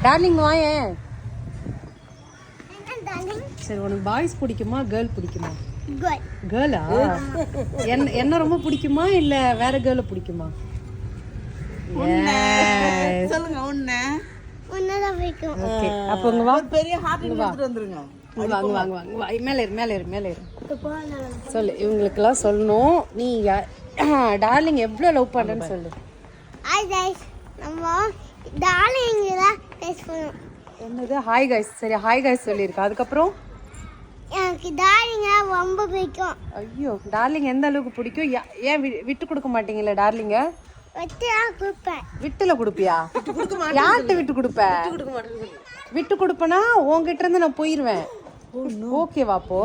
Darling வாயேன். சரி, உனக்கு பாய்ஸ் பிடிக்குமா கேர்ள் பிடிக்குமா? கேர்ளா? என்ன ரொம்ப பிடிக்குமா இல்ல வேற கேர்ள பிடிக்குமா? சொல்லுங்க உன்னதான் பிடிக்கும். ஓகே, அப்ப உங்க வா, பெரிய ஹார்ட் எடுத்துட்டு வந்துருங்க. வாங்க வாங்க வாங்க, மேல ஏறு. சொல்லு, இவங்களுக்கெல்லாம் சொல்லணும். நீ டார்லிங் எவ்வளவு லவ் பண்றேன்னு சொல்லு. ஹாய் गाइस, நம்ம டார்லிங் தான் பேசணும். என்னது ஹாய் गाइस? சரி, ஹாய் गाइस சொல்லிருக்க. அதுக்கப்புறம் எனக்கு டார்லிங் ரொம்ப பிடிக்கும். ஐயோ, டார்லிங் எந்த அளவுக்கு பிடிக்கும்? ஏன் விட்டு கொடுக்க மாட்டீங்கல்ல டார்லிங்க? வெட்டியா கொடுப்பேன். விட்டுல கொடுப்பியா? யார்கிட்ட விட்டு கொடுப்ப? விட்டு கொடுப்பனா உன்கிட்ட இருந்து நான் போயிருவேன். ஓகேவா? அப்போ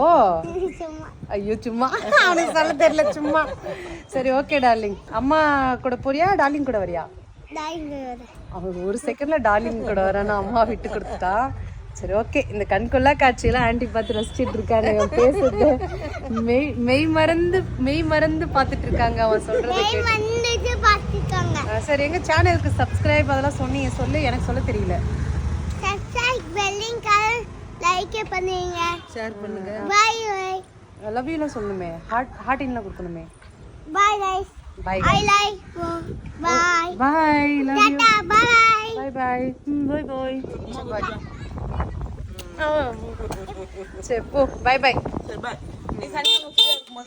ஐயோ சும்மா, அவனுக்கு சொல்ல தெரியல சும்மா. சரி, ஓகே டார்லிங். அம்மா கூட போறியா டார்லிங் கூட வரியா? அவன் ஒரு செகண்ட்ல டார்லிங் கூட வரானா அம்மா விட்டு கொடுத்துட்டா. சரி, ஓகே. இந்த கண்கொள்ளா காட்சியெல்லாம் ஆண்டி பார்த்து ரசிச்சிட்டு இருக்காங்க. அவன் பேசுறது மெய் மறந்து பார்த்துட்டு இருக்காங்க அவன் சொல்றது. சரி, எங்க சேனலுக்கு சப்ஸ்கிரைப் அதெல்லாம் சொன்னீங்க, சொல்லு. எனக்கு சொல்ல தெரியல. சப்ஸ்கிரைப் பெல்லிங் கல் லைக் பண்ணுங்க, ஷேர் பண்ணுங்க. By bye. லவ் யூலாம் சொல்லணுமே, ஹார்ட்டின்லாம் கொடுக்கணுமே. Bye guys, bye I like you. Bye bye, love you. டாடா, bye bye bye bye bye. சரி, போ. Bye bye. சரி, பை. நீ சனிக்கிழமை ஃப்ரீயா இருக்கும்போது